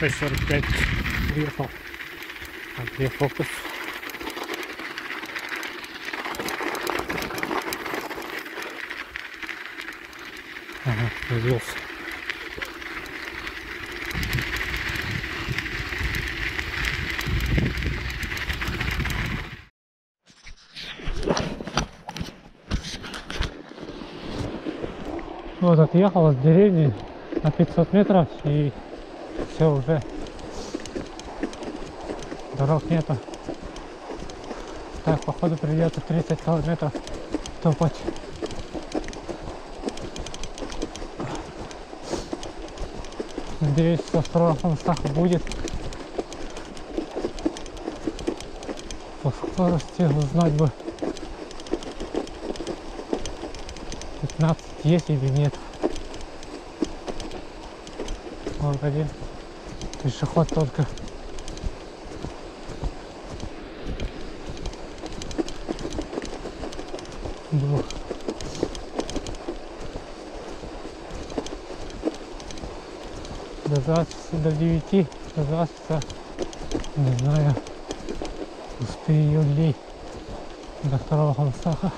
6:45 уехал. А где фокус? Ага, появился. Вот отъехал от деревни на 500 метров и все, уже дорог нету. Так, походу придется 30 километров топать. Надеюсь, со второго Хамстаха будет. По скорости узнать бы, 15 есть или нет. Вот один пешеход только. Был. До 20, до 9, до 20, не знаю, успею ли до второго Хамстаха.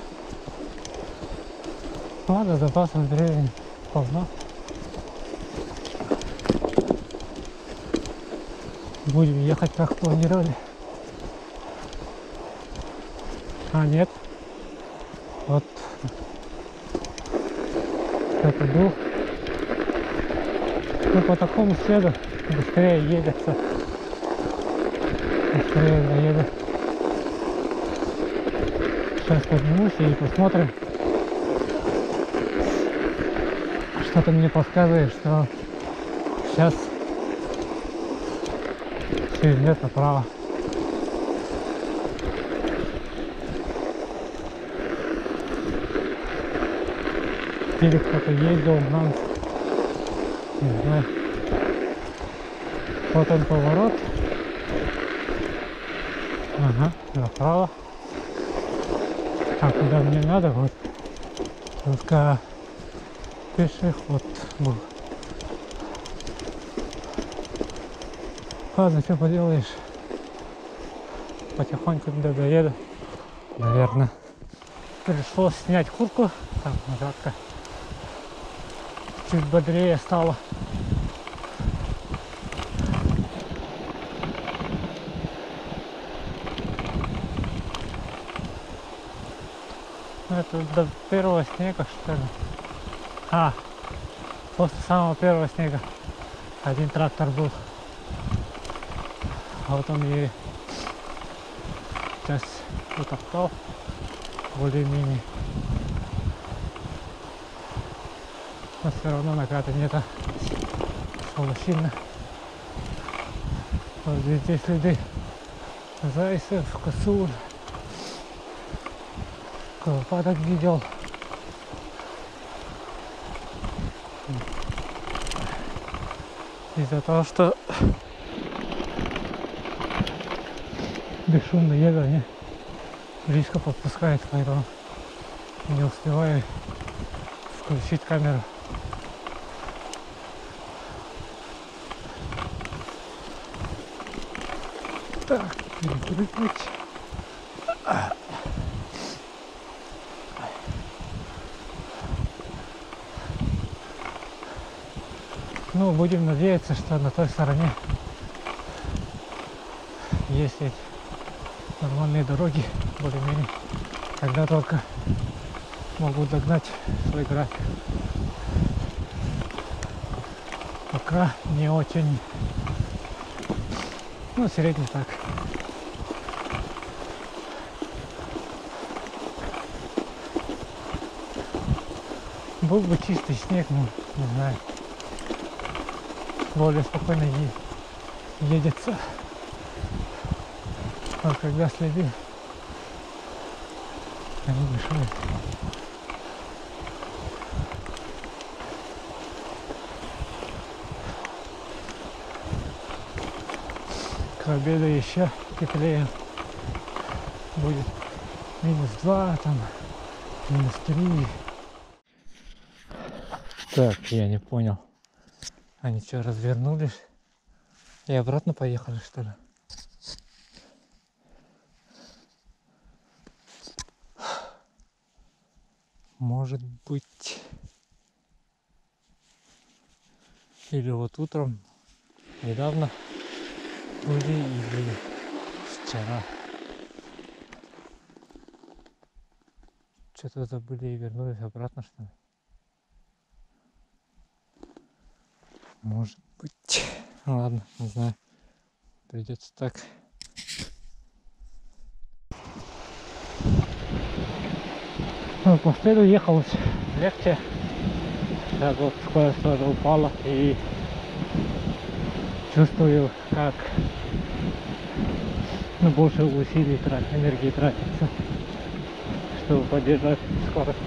Ладно, запасов времени полно. Будем ехать, как планировали. А нет, вот это был. Ну, по такому следу быстрее едется. Быстрее доеду. Сейчас поднимусь и посмотрим. Что-то мне подсказывает, что сейчас свернет направо. Или кто-то ездил в нас. Не знаю. Вот он поворот. Ага, направо. А куда мне надо? Вот. Только пешеход был. Ладно, что поделаешь. Потихоньку доеду. Наверное. Пришлось снять куртку. Там жарко. Чуть бодрее стало. Это до первого снега, что ли? А, после самого первого снега один трактор был. А вот он и сейчас утоптал более-менее. Но все равно наката нету особо сильно. Вот здесь следы зайцев, косуль. Куропаток видел. Из-за того, что бесшумно еду, они близко подпускают, поэтому не успеваю включить камеру. Так, перепрыгнуть. Ну, будем надеяться, что на той стороне есть эти нормальные дороги, более-менее. Тогда только могу догнать свой график. Пока не очень. Ну, средний так. Был бы чистый снег, ну, не знаю. Более спокойно едется. А когда следы, они мешают. К обеду еще теплее будет. -2, там, -3. Так, я не понял. Они что, развернулись? И обратно поехали, что ли? Может быть. Или вот утром, недавно были, или вчера. Что-то забыли и вернулись обратно, что ли? Может быть. Ладно, не знаю. Придется так. Ну, по следу ехалось легче. Так вот, скорость тоже упала. И чувствую, как больше усилий энергии тратится, чтобы поддержать скорость.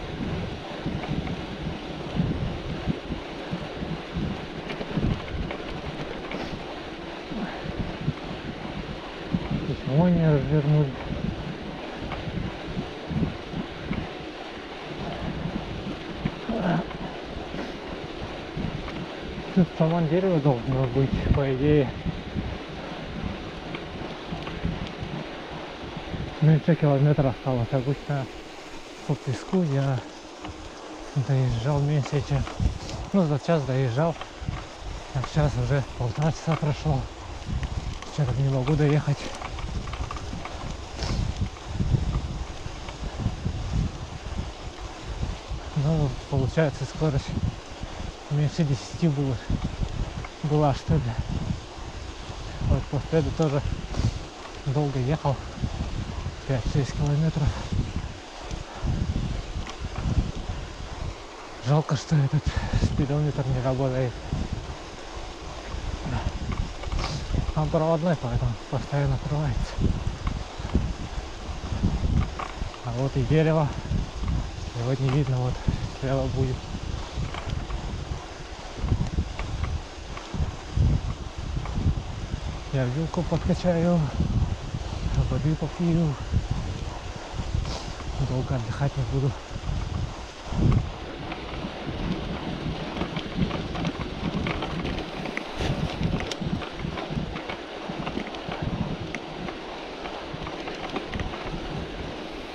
Почему не развернули? Тут само дерево должно быть, по идее. Меньше километра осталось. Обычно по песку я доезжал меньше, чем... Ну, за час доезжал. А сейчас уже полтора часа прошло. Что-то не могу доехать. Ну, получается, скорость меньше 10 была, что ли. Вот после этого тоже долго ехал. 5-6 километров. Жалко, что этот спидометр не работает. Он проводной, поэтому постоянно открывается. А вот и дерево. Его не видно, вот слева будет. Я вилку подкачаю, воды попью. Долго отдыхать не буду.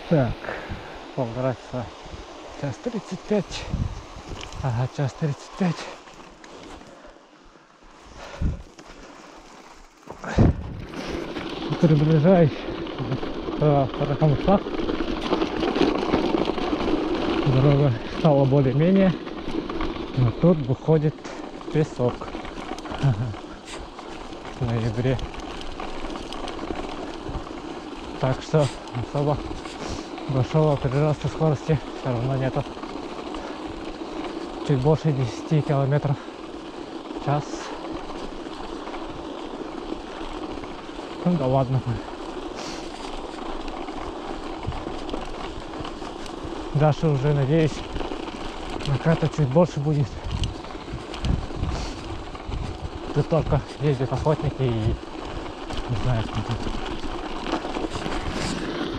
Так, полтора часа. Час 35. Ага, час 35. Приближаюсь к Парахамстах. Дорога стала более-менее, но тут выходит песок в ноябре. Так что особо большого прироста скорости все равно нету. Чуть больше 10 километров в час. Ну да ладно. Дальше уже, надеюсь, наката чуть больше будет. Тут только ездят охотники и не знаю, что тут.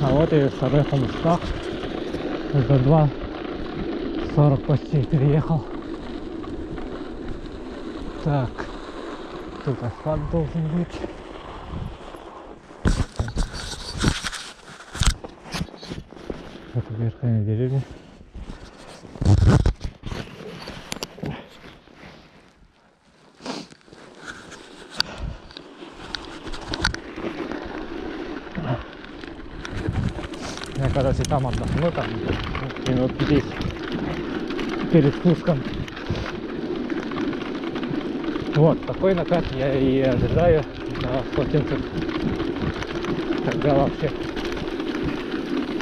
А вот и в Парахамстах. За 2:40 почти переехал. Так, тут асфальт должен быть. Это верхняя деревня. Я, короче, там отдохну, там минут 10 перед спуском. Вот, такой накат я и ожидаю на Слатинцев, когда вообще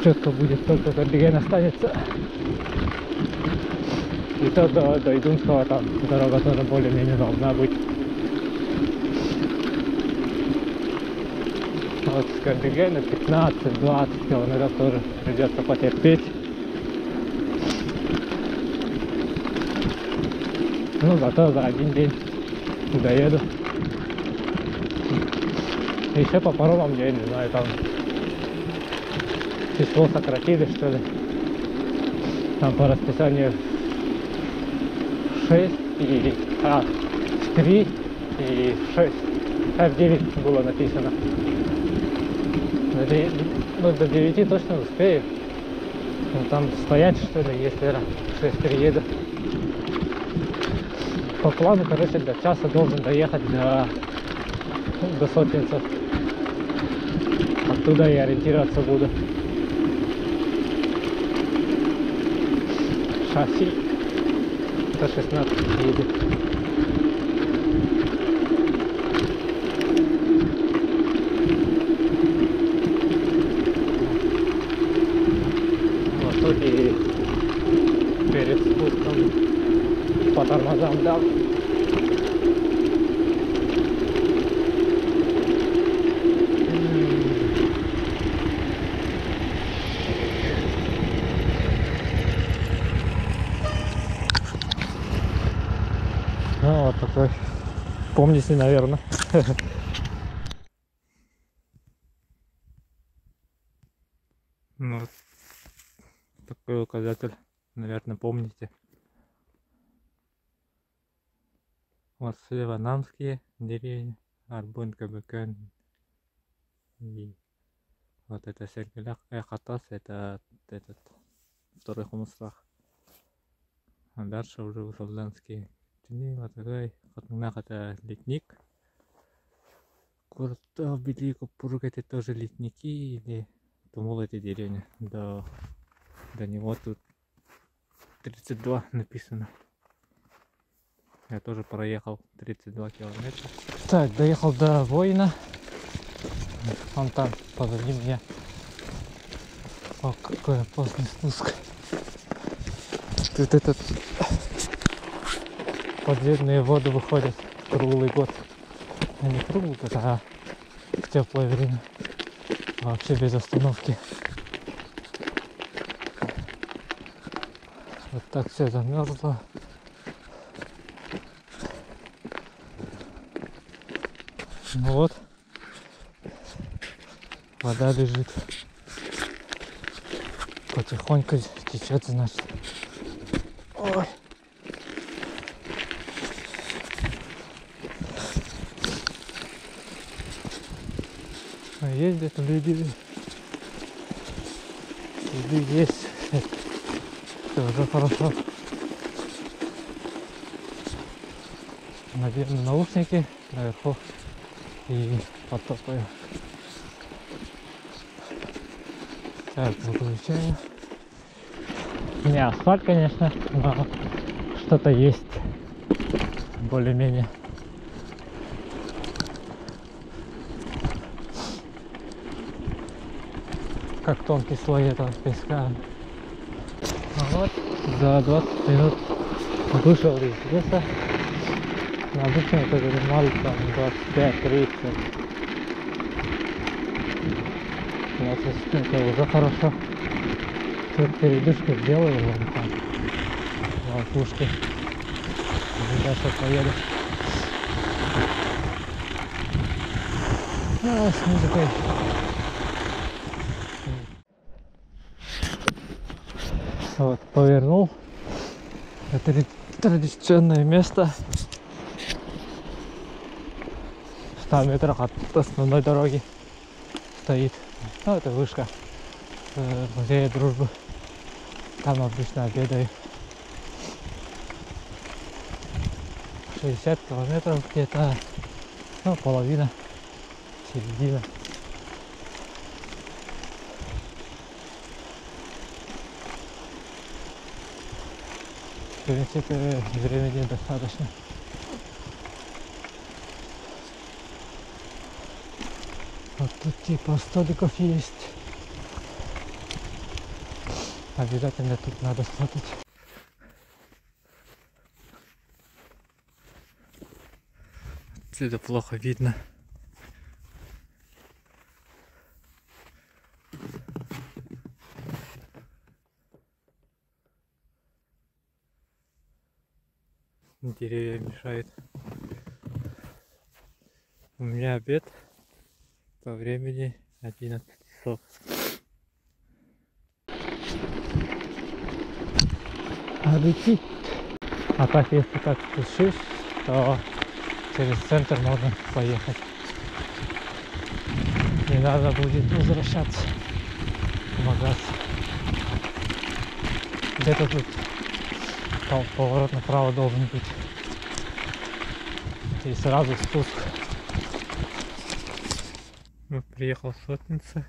четко будет, только Карбиген останется. И то до Идунского там дорога тоже более-менее должна быть. Вот с Карбигена 15-20 километров тоже придется потерпеть. Ну, зато за один день доеду. Еще по паромам, я не знаю, там число сократили, что ли. Там по расписанию 6 и 3 и 6. в 9 было написано. Ну, до 9 точно успею. Ну, там стоять, что ли, если в 6 перееду. По плану, короче, до часа должен доехать до Сотенцев. Оттуда и ориентироваться буду. Шасси до 16 едет. Вот тут и перед спуском по тормозам дал. Ну, вот такой, помните, наверное. Ну, вот такой указатель, наверное, помните. Вот слева Намские деревни, Арбун, КБК. И вот это Сергеляк, Эхатас, это этот второй Хумусрах. А дальше уже Усалданские. Вот такой, это летник. Курта, Белику, Пург, это тоже летники или Тумул, эти деревни. До него тут 32 написано. Я тоже проехал 32 километра. Так, доехал до Воина. Он там позади меня. О, какой опасный спуск. Тут этот подземные воды выходят круглый год. А не круглый год, а в теплое время. Вообще без остановки. Вот так все замерзло. Ну вот, вода лежит. Потихоньку течет, значит. Ой. А есть где-то люди? Люди есть. Это уже хорошо. Наверное, наушники наверху и потопаю. Так, выключаю. Не асфальт, конечно, но что-то есть более-менее. Как тонкий слой этого песка. Ну вот, за 20 минут вышел из леса. Обычно это занимали там 25-30. Это уже хорошо. Тут передышку сделаю, вон там, в опушке. Дальше поеду. А, с музыкой. Вот, повернул. Это традиционное место. В 100 метрах от основной дороги стоит. Ну, это вышка музея дружбы. Там обычно обедаю. 60 километров где-то, ну, половина, середина. В принципе, времени достаточно. Вот тут типа столиков есть. Обязательно тут надо сфотать. Отсюда плохо видно. Деревья мешают. У меня обед по времени 11 часов. Аппетит. А так, если так спешишь, то через центр можно поехать. Не надо будет возвращаться в магаз. Где-то тут поворот направо должен быть. И сразу спуск. Вот приехал в Сотнице.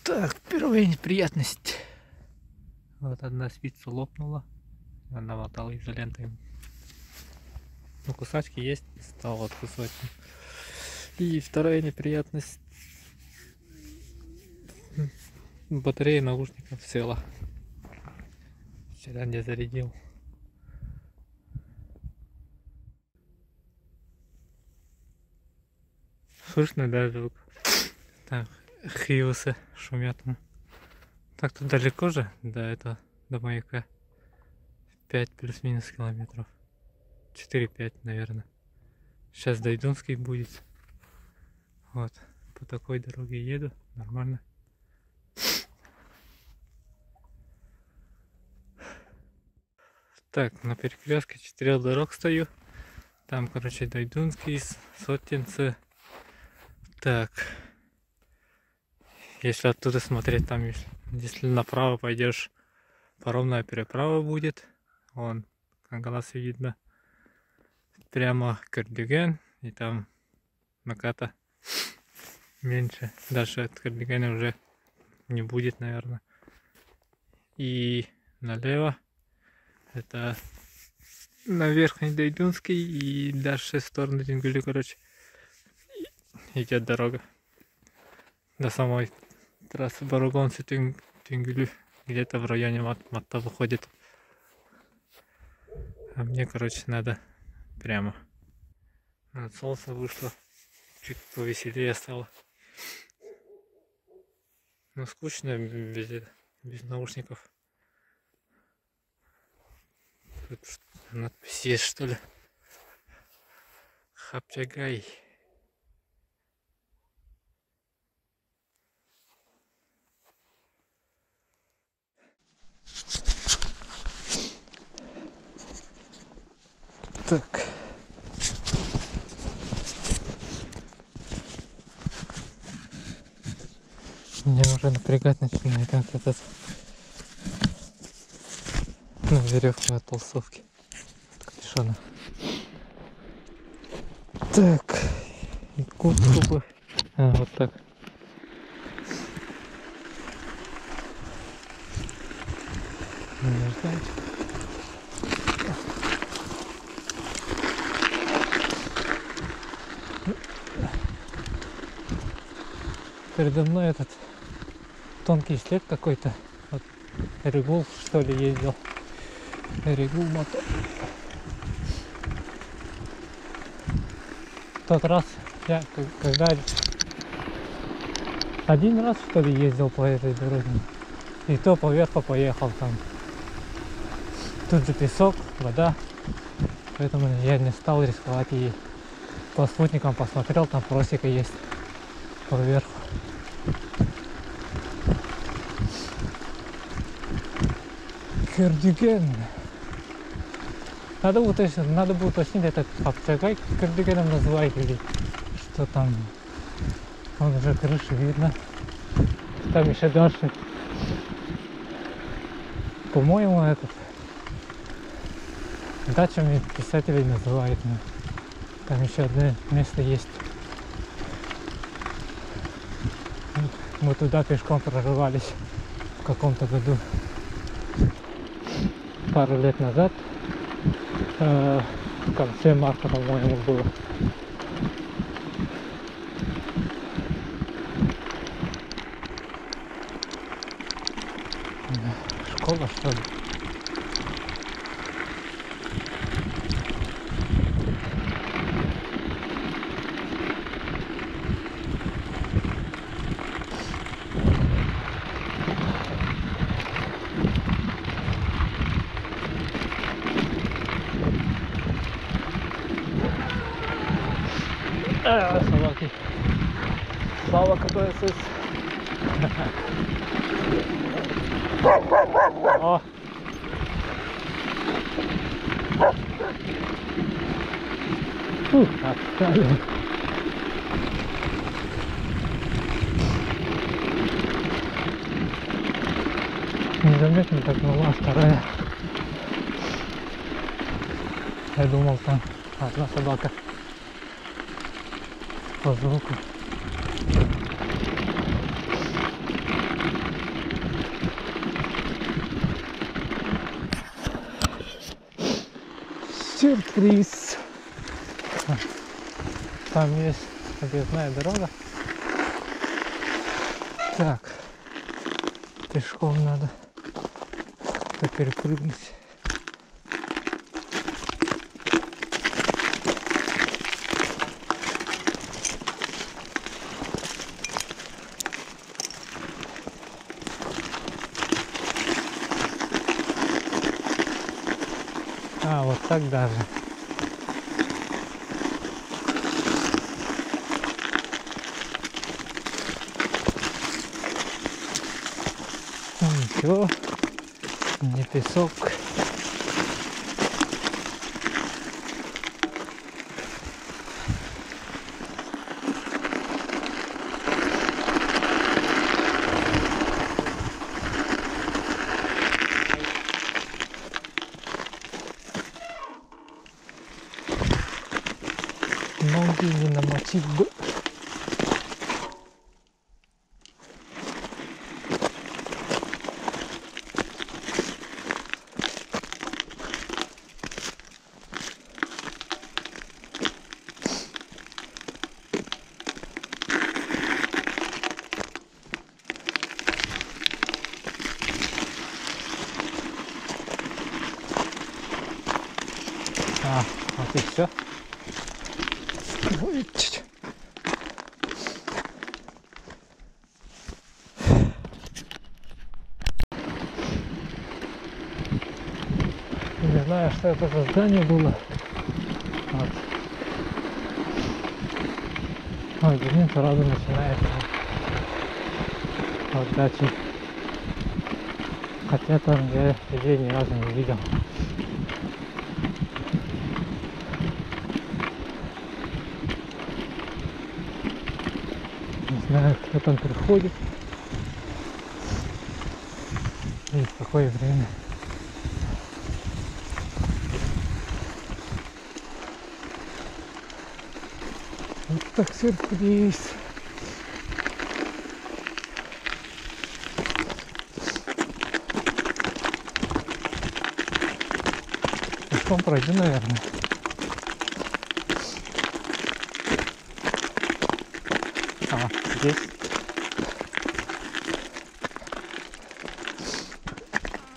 Так, первая неприятность. Вот одна спица лопнула. Я намотал изолентой. Ну, кусачки есть, стал откусывать. И вторая неприятность. Батарея наушников села. Вчера не зарядил. Слышно, да, звук? Так, хиусы шумят. Так, тут далеко же до этого, до маяка. 5 плюс-минус километров. 4-5, наверное. Сейчас до Идунской будет. Вот, по такой дороге еду, нормально. Так, на перекрестке 4 дорог стою. Там, короче, Дойдунский, Сотинцы. Так. Если оттуда смотреть, там, если направо пойдешь, паромная переправа будет. Вон, как глаз видно. Прямо Кардиген. И там наката меньше. Дальше от Кардигена уже не будет, наверное. И налево это на Верхний Дойдунский и дальше в сторону Тенгелю, короче, идет дорога до самой трассы Баругонцы-Тенгелю, где-то в районе Матта выходит. А мне, короче, надо прямо. Вот солнце вышло, чуть повеселее стало. Но скучно без наушников. Тут надпись есть, что ли? Хапчагай. Так. Меня уже напрягать начинает этот веревку от толстовки. Что она? Так. И куртку бы. А, вот так. Не ждать. Передо мной этот тонкий след какой-то. Вот Регул, что ли, ездил. Регул мотор. В тот раз я когда один раз, что ли, ездил по этой дороге. И то поверху поехал там. Тут же песок, вода. Поэтому я не стал рисковать и по спутникам посмотрел, там просека есть поверху. Кардиген. Надо бы уточнить, этот Хапчагай Кардигеном называют или что там. Вон уже крышу видно. Там еще дальше. По-моему, этот дачами писателей называют. Там еще одно место есть. Мы туда пешком прорывались в каком-то году. Пару лет назад. В конце марта, по-моему, было. Школа, что ли? Собаки. Слава КПСС. О. Фух, отстали. Незаметно так была вторая. Я думал, там одна собака по звуку. Сюрприз! Там есть объездная дорога. Так, пешком надо как-то перепрыгнуть. А, вот так даже. Ну, ничего, не песок. Ноги не намочить бы. А, вот и все. Ой, чуть-чуть. Не знаю, что это за здание было. Вот. Ой, блин, сразу начинается от дачи. Хотя там я людей ни разу не видел. Не знаю, кто там приходит и в какое время. Вот так сюрприз. Пешком пройду, наверное. А, здесь.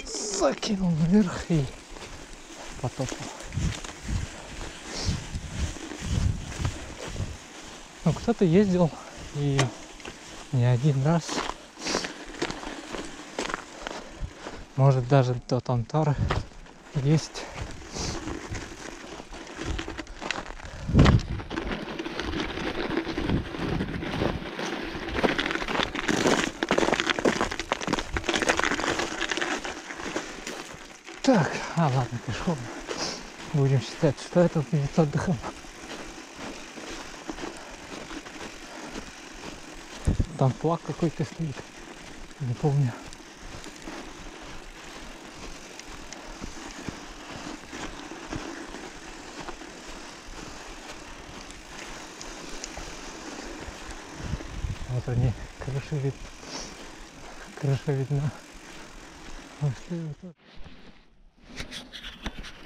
Закинул наверх и потопал. Ну, кто-то ездил и не один раз. Может, даже тот Антар есть. Так, ладно, пешком. Будем считать, что это перед отдыхом. Там флаг какой-то стоит. Не помню. Вот они, крыша видна. Вот что это?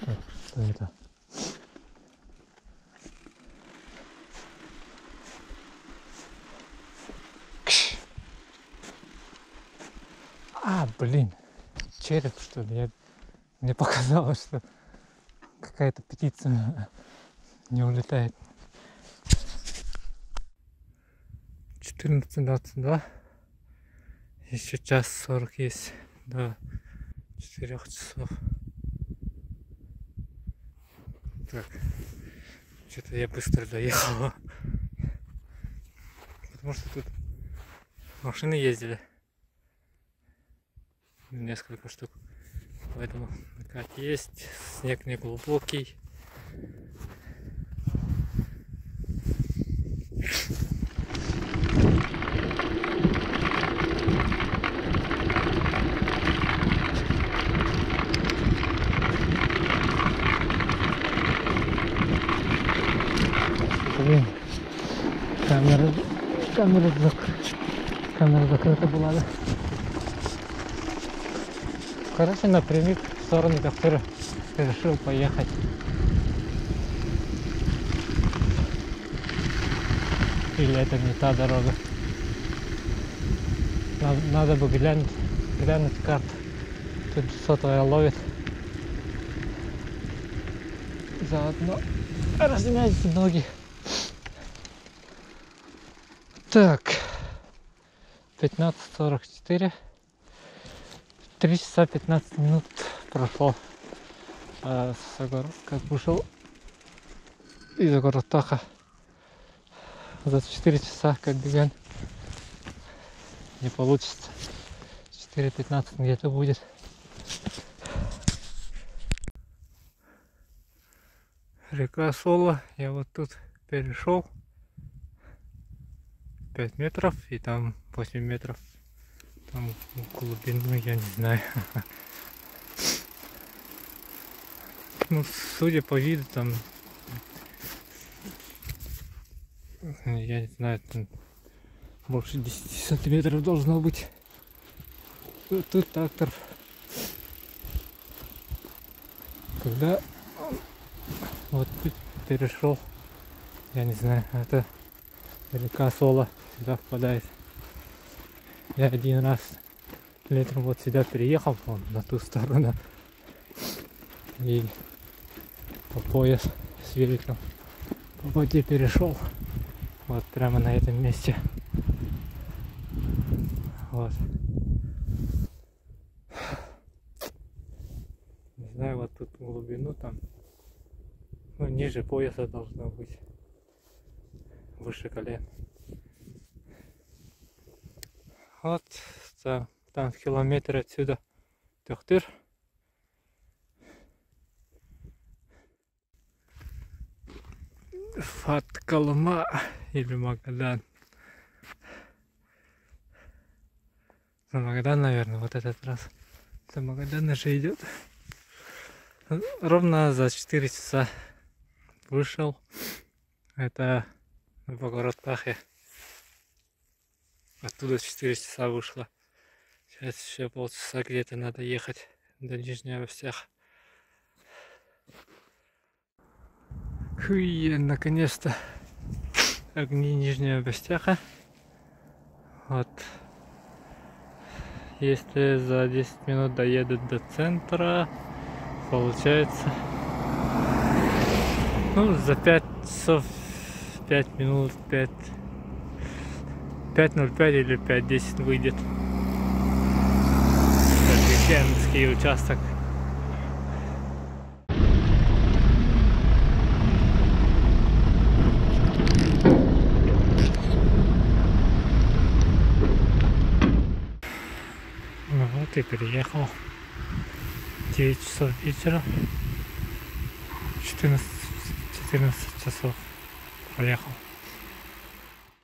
Так, что это? А, блин, череп, что ли? Мне показалось, что какая-то птица не улетает. 14:22. Еще 1:40 есть до 4 часов. Так, что-то я быстро доехал. Потому что тут машины ездили. Несколько штук. Поэтому накат есть. Снег не глубокий. блин, камера закрыта была, да? Короче, напрямик в сторону Кафтыра решил поехать. Или это не та дорога? Надо бы глянуть карту. Тут сотовая ловит. Заодно размять ноги. Так, 15:44. 3 часа 15 минут прошло. С Огородка вышел из Огородтаха. За 4 часа как беган не получится. 4:15 где-то будет. Река Сола. Я вот тут перешел 5 метров и там 8 метров. Там глубину я не знаю. Ну, судя по виду, там, я не знаю, там больше 10 сантиметров должно быть. Тут трактор. Когда вот тут перешел, я не знаю, это река Сола сюда впадает. Я один раз летом вот сюда переехал, вон, на ту сторону, и по пояс с великом по воде перешел, вот прямо на этом месте. Вот. Не знаю, вот тут глубину там, ну, ниже пояса должно быть, выше колен. Вот там в километре отсюда Тохтыр. Фат Калма или Магадан. За Магадан, наверное, вот этот раз. За Магадан же идет. Ровно за 4 часа вышел. Это в Огородтахе. Оттуда 4 часа вышло. Сейчас еще полчаса где-то надо ехать до Нижнего Вестяха. Хуй, наконец-то огни Нижнего Вестяха. Вот. Если за 10 минут доедут до центра, получается, ну, за 5 часов 5 минут 5:05 или 5:10 выйдет. Офигенский участок. Ну вот и переехал. 9 часов вечера. 14 часов проехал.